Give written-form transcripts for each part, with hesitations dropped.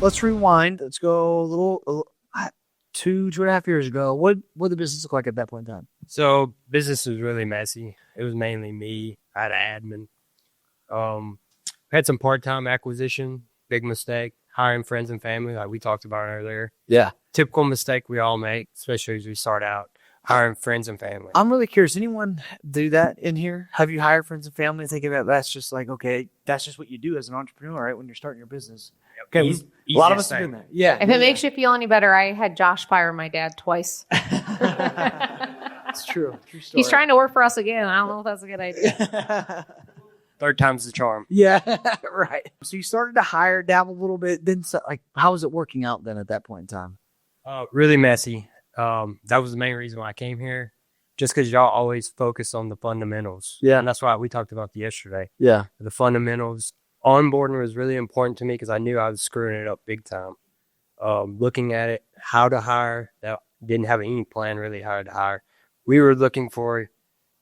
let's rewind. Let's go a little 2.5 years ago. What did the business look like at that point in time? So business was really messy. It was mainly me. I had an admin. Had some part-time acquisition. Big mistake. Hiring friends and family, like we talked about earlier. Yeah. Typical mistake we all make, especially as we start out. Hiring friends and family. I'm really curious. Anyone do that in here? Have you hired friends and family? Thinking about that's just like, okay, that's just what you do as an entrepreneur, right? When you're starting your business. Okay, a lot of us are doing that. Yeah. If it makes you feel any better, I had Josh fire my dad twice. It's true. True story. He's trying to work for us again. I don't know if that's a good idea. Third time's the charm. Yeah, right. So you started to hire, dabble a little bit. Then, how was it working out then at that point in time? Really messy. That was the main reason why I came here. Just because y'all always focus on the fundamentals. Yeah. And that's why we talked about yesterday. Yeah. The fundamentals. Onboarding was really important to me because I knew I was screwing it up big time. Looking at it, how to hire, that didn't have any plan really how to hire. We were looking for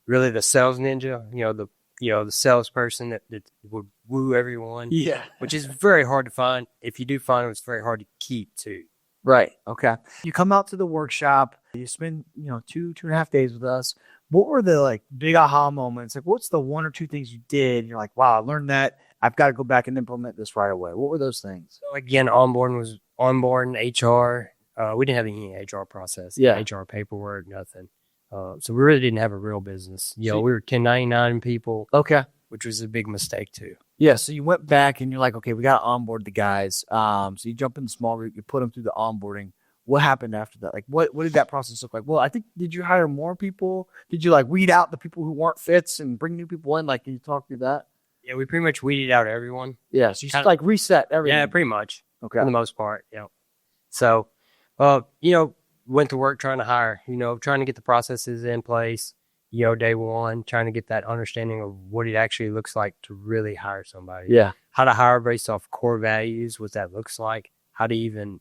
really the sales ninja, the salesperson that would woo everyone. Yeah. Which is very hard to find. If you do find it, it's very hard to keep too. Right. Okay. You come out to the workshop, you spend, 2.5 days with us. What were the big aha moments? What's the one or two things you did? You're like, wow, I learned that. I've got to go back and implement this right away. What were those things? So again, onboarding, HR. We didn't have any HR process. Yeah. HR paperwork, nothing. So we really didn't have a real business. We were 1099 people. Okay. Which was a big mistake too. Yeah. So you went back and you're like, okay, we got to onboard the guys. So you jump in the small group, you put them through the onboarding. What happened after that? What did that process look like? Well, I think, did you hire more people? Did you weed out the people who weren't fits and bring new people in? Can you talk through that? Yeah, we pretty much weeded out everyone. Yeah. So you just reset everything. Yeah, pretty much. Okay. For the most part. Yeah. So, went to work trying to hire, trying to get the processes in place, day one, trying to get that understanding of what it actually looks like to really hire somebody. Yeah. How to hire based off core values, what that looks like, how to even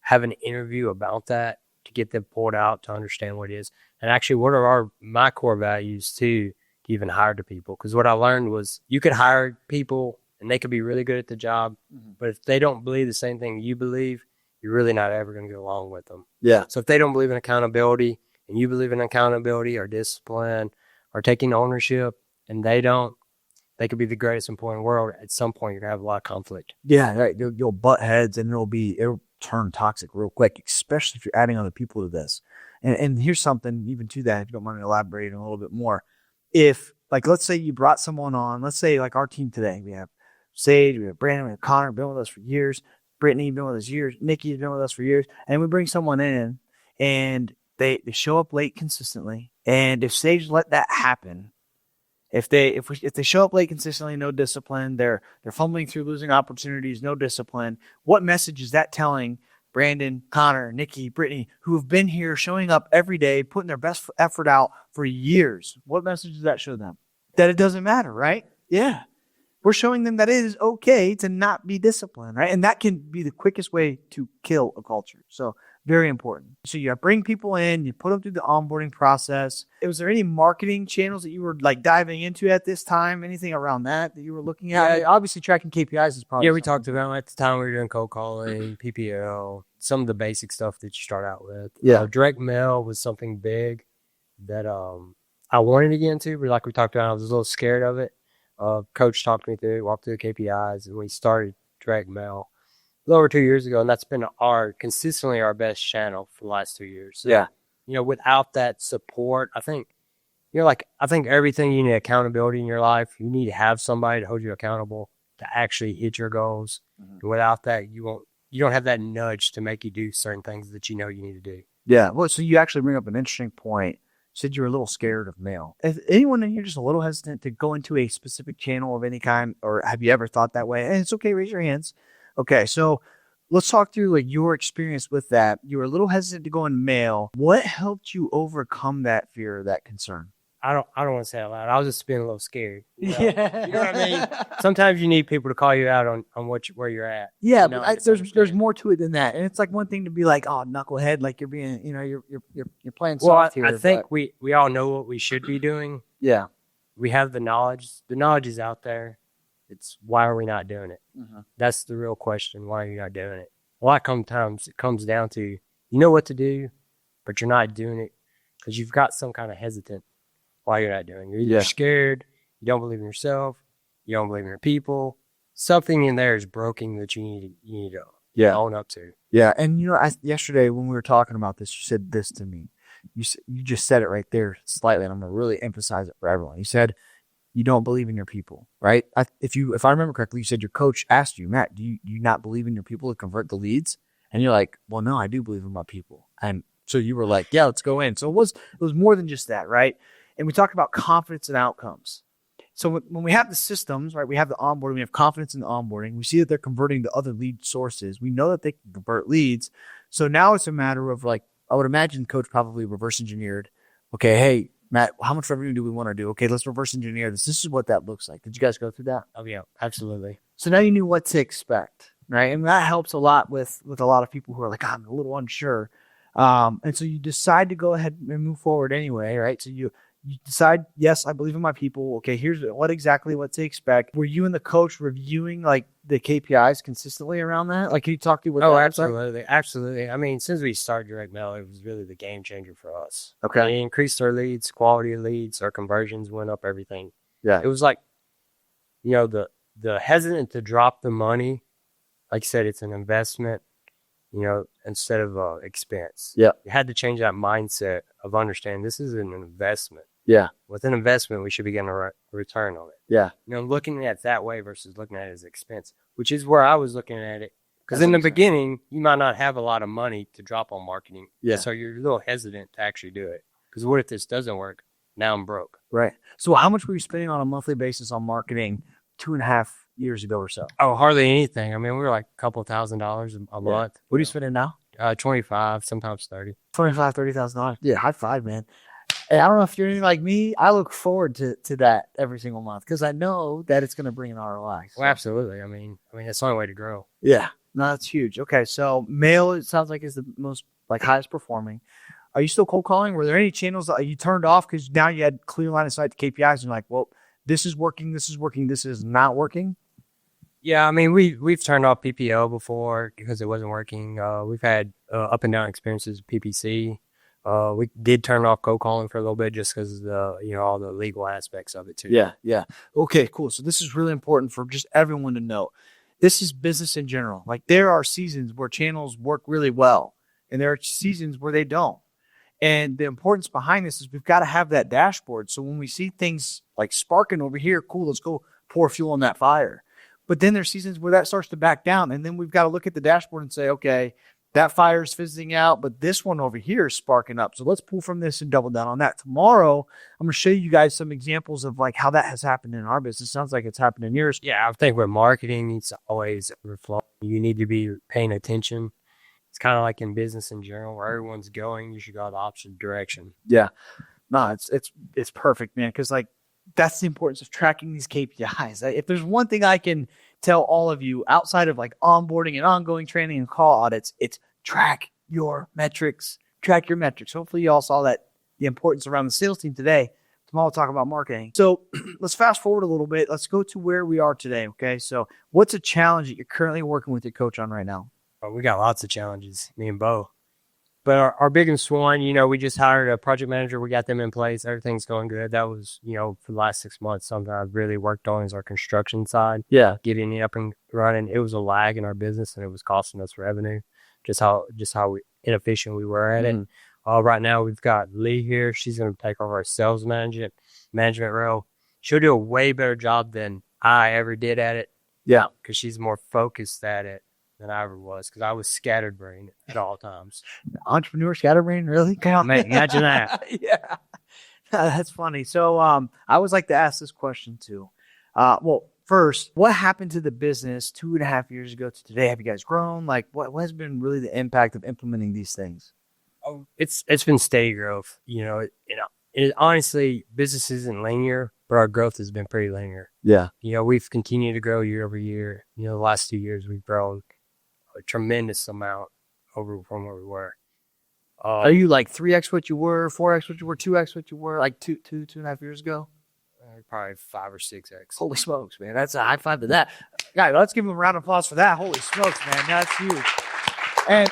have an interview about that to get them pulled out to understand what it is. And actually, what are my core values too, to even hire the people? Because what I learned was you could hire people and they could be really good at the job, but if they don't believe the same thing you believe, you're really not ever going to get along with them. Yeah. So if they don't believe in accountability and you believe in accountability or discipline or taking ownership and they don't, they could be the greatest employee in the world. At some point, you're going to have a lot of conflict. Yeah, right. You'll butt heads and it'll turn toxic real quick, especially if you're adding other people to this. And here's something even to that, if you don't mind elaborating a little bit more. If, let's say you brought someone on, let's say our team today, we have Sage, we have Brandon, we have Connor, been with us for years. Brittany, been with us years. Nikki's been with us for years. And we bring someone in and they show up late consistently. And if Sage let that happen, if they show up late consistently, no discipline, they're fumbling through losing opportunities, no discipline, what message is that telling Brandon, Connor, Nikki, Brittany, who have been here showing up every day, putting their best effort out for years? What message does that show them? That it doesn't matter, right? Yeah. We're showing them that it is okay to not be disciplined, right? And that can be the quickest way to kill a culture. So very important. So you bring people in, you put them through the onboarding process. Was there any marketing channels that you were diving into at this time? Anything around that you were looking at? Obviously tracking KPIs is probably. Yeah, we talked about at the time we were doing cold calling, PPL, some of the basic stuff that you start out with. Yeah. Direct mail was something big that I wanted to get into, but like we talked about, I was a little scared of it. Coach talked me through, walked through the KPIs, and we started direct mail a little over 2 years ago, and that's been consistently our best channel for the last 2 years. So, yeah. Without that support, I think, I think everything you need accountability in your life. You need to have somebody to hold you accountable to actually hit your goals. Mm-hmm. And without that, you don't have that nudge to make you do certain things that you need to do. Yeah. Well, so you actually bring up an interesting point. Said you were a little scared of mail. Is anyone in here just a little hesitant to go into a specific channel of any kind, or have you ever thought that way? And it's okay, raise your hands. Okay, so let's talk through your experience with that. You were a little hesitant to go in mail. What helped you overcome that fear or that concern? I don't want to say it out loud. I was just being a little scared. Yeah. You know what I mean? Sometimes you need people to call you out on where you're at. Yeah, but there's more to it than that. And it's one thing to be like, oh, knucklehead, you're being, you're playing soft here. I think we all know what we should be doing. Yeah. We have the knowledge. The knowledge is out there. It's why are we not doing it? That's the real question. Why are you not doing it? A lot of times it comes down to you know what to do, but you're not doing it because you've got some kind of hesitant why you're not doing it. You're either scared, you don't believe in yourself, you don't believe in your people. Something in there is broken that you need to own up to. Yeah, and yesterday when we were talking about this, you said this to me. You just said it right there slightly, and I'm gonna really emphasize it for everyone. You said you don't believe in your people, right? If I remember correctly, you said your coach asked you, Matt, do you not believe in your people to convert the leads? And you're like, well, no, I do believe in my people. And so you were like, yeah, let's go in. So it was more than just that, right? And we talked about confidence and outcomes. So when we have the systems, right, we have the onboarding, we have confidence in the onboarding. We see that they're converting to other lead sources. We know that they can convert leads. So now it's a matter of like, I would imagine coach probably reverse engineered. Okay, hey, Matt, how much revenue do we want to do? Okay, let's reverse engineer this. This is what that looks like. Did you guys go through that? Oh, yeah, absolutely. So now you knew what to expect, right? And that helps a lot with a lot of people who are like, I'm a little unsure. And so you decide to go ahead and move forward anyway, right? So you decide, yes, I believe in my people. Okay, here's what to expect. Were you and the coach reviewing like the KPIs consistently around that? Like, can you talk to what? Oh, absolutely, absolutely. I mean, since we started direct mail, it was really the game changer for us. Okay, it increased our leads, quality of leads, our conversions went up, everything. Yeah, it was like, the hesitant to drop the money. Like I said, it's an investment. Instead of expense. Yeah, you had to change that mindset of understanding this is an investment. Yeah. With an investment, we should be getting a return on it. Yeah. Looking at it that way versus looking at it as expense, which is where I was looking at it. Because in the beginning, you might not have a lot of money to drop on marketing. Yeah. So you're a little hesitant to actually do it. Because what if this doesn't work? Now I'm broke. Right. So how much were you spending on a monthly basis on marketing 2.5 years ago or so? Oh, hardly anything. I mean, we were like a couple $1,000s a month. What are you spending now? 25, sometimes 30. $25,000-$30,000. Yeah, high five, man. Hey, I don't know if you're anything like me. I look forward to that every single month because I know that it's going to bring an ROI. So. Well, absolutely. I mean, that's the only way to grow. Yeah, no, that's huge. Okay, so mail, it sounds like is the most highest performing. Are you still cold calling? Were there any channels that you turned off because now you had clear line of sight to KPIs and you're like, well, this is working, this is not working? Yeah, I mean, we've turned off PPO before because it wasn't working. We've had up and down experiences with PPC. We did turn off cold calling for a little bit just because of all the legal aspects of it too. Yeah. Okay, cool. So this is really important for just everyone to know. This is business in general. Like there are seasons where channels work really well and there are seasons where they don't. And the importance behind this is we've got to have that dashboard. So when we see things like sparking over here, cool, let's go pour fuel on that fire. But then there's seasons where that starts to back down. And then we've got to look at the dashboard and say, okay, that fire is fizzing out, but this one over here is sparking up. So let's pull from this and double down on that. Tomorrow, I'm going to show you guys some examples of how that has happened in our business. Sounds like it's happened in yours. Yeah, I think with marketing, it's always reflect. You need to be paying attention. It's kind of like in business in general, where everyone's going, you should go the opposite direction. Yeah. No, it's perfect, man. Because that's the importance of tracking these KPIs. If there's one thing I can tell all of you outside of onboarding and ongoing training and call audits, it's track your metrics. Track your metrics. Hopefully you all saw the importance around the sales team today. Tomorrow we'll talk about marketing. So let's fast forward a little bit. Let's go to where we are today. Okay. So what's a challenge that you're currently working with your coach on right now? Oh, we got lots of challenges, me and Bo. But our biggest one, we just hired a project manager. We got them in place. Everything's going good. That was, for the last 6 months, something I've really worked on is our construction side. Yeah. Getting it up and running. It was a lag in our business and it was costing us revenue. Just how inefficient we were at it. Right now we've got Lee here. She's going to take over our sales management role. She'll do a way better job than I ever did at it. Yeah. Because she's more focused at it than I ever was, because I was scatterbrained at all times. Entrepreneur scatterbrained, really? Imagine that. Yeah, that's funny. So I always like to ask this question too. Well, first, what happened to the business 2.5 years ago to today? Have you guys grown? What has been really the impact of implementing these things? Oh, it's been steady growth. Honestly, business isn't linear, but our growth has been pretty linear. Yeah. We've continued to grow year over year. The last 2 years we've grown a tremendous amount over from where we were. Are you 3x what you were, 4x what you were, 2x what you were, 2.5 years ago? Probably 5 or 6x. Holy smokes, man. That's a high five to that. Guys, let's give him a round of applause for that. Holy smokes, man. That's huge. And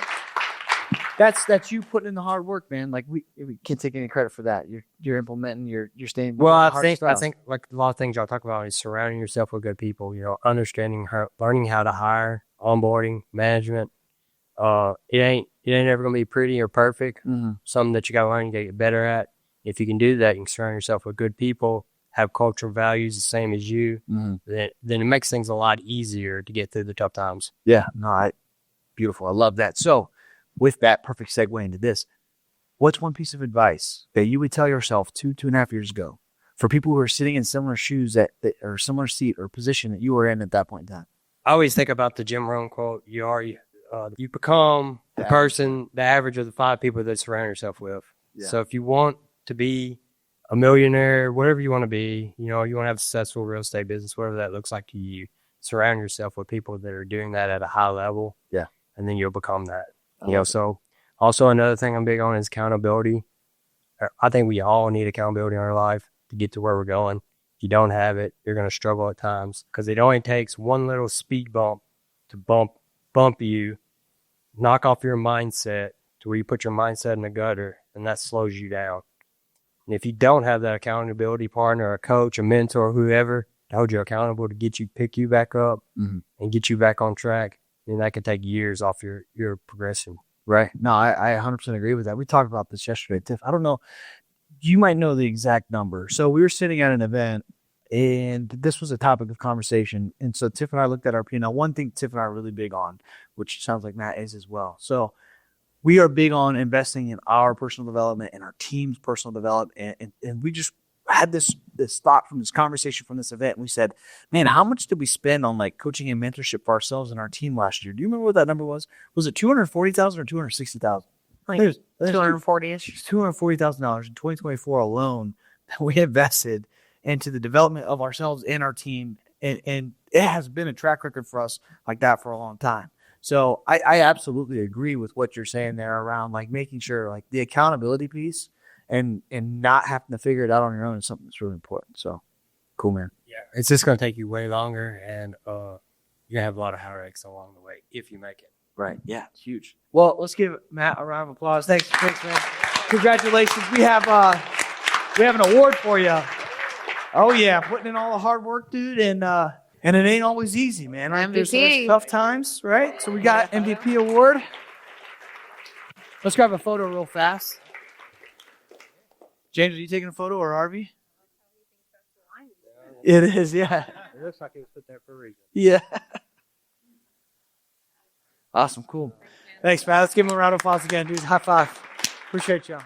that's you putting in the hard work, man. Like we can't take any credit for that. You're implementing, you're staying. Well, I think like a lot of things y'all talk about is surrounding yourself with good people, understanding learning how to hire, onboarding, management. It ain't ever gonna be pretty or perfect. Mm-hmm. Something that you gotta learn, you gotta get better at. If you can do that, you can surround yourself with good people, have cultural values the same as you, then it makes things a lot easier to get through the tough times. Yeah, no, beautiful. I love that. So, with that, perfect segue into this. What's one piece of advice that you would tell yourself 2.5 years ago for people who are sitting in similar shoes or similar seat or position that you were in at that point in time? I always think about the Jim Rohn quote: you become the average of the 5 people that you surround yourself with. Yeah. So if you want to be a millionaire, whatever you want to be, you want to have a successful real estate business, whatever that looks like to you, surround yourself with people that are doing that at a high level. Yeah. And then you'll become that. So also another thing I'm big on is accountability. I think we all need accountability in our life to get to where we're going. If you don't have it, you're going to struggle at times because it only takes one little speed bump to bump you, knock off your mindset to where you put your mindset in the gutter, and that slows you down. And if you don't have that accountability partner, a coach, a mentor, whoever to hold you accountable to pick you back up and get you back on track, then that could take years off your progression. Right. No, I 100% agree with that. We talked about this yesterday, Tiff. I don't know. You might know the exact number. So we were sitting at an event, and this was a topic of conversation. And so Tiff and I looked at our P&L. One thing Tiff and I are really big on, which sounds like Matt is as well. So we are big on investing in our personal development and our team's personal development. And we just had this thought from this conversation from this event. And we said, man, how much did we spend on like coaching and mentorship for ourselves and our team last year? Do you remember what that number was? Was it $240,000 or $260,000? Like 240-ish. $240,000 in 2024 alone that we invested into the development of ourselves and our team. And it has been a track record for us like that for a long time. So I absolutely agree with what you're saying there around like making sure like the accountability piece and not having to figure it out on your own is something that's really important. So cool, man. Yeah. It's just going to take you way longer, and you're going to have a lot of heartaches along the way if you make it. Right. Yeah. It's huge. Well, let's give Matt a round of applause. Thanks, man. Congratulations. We have an award for you. Oh yeah, putting in all the hard work, dude, and it ain't always easy, man. Right? There's tough times, right? So we got MVP award. Let's grab a photo real fast. James, are you taking a photo or Harvey? It is, yeah. It looks like it was put there for a reason. Yeah. Awesome, cool. Thanks, man. Let's give him a round of applause again, dude. High five. Appreciate y'all.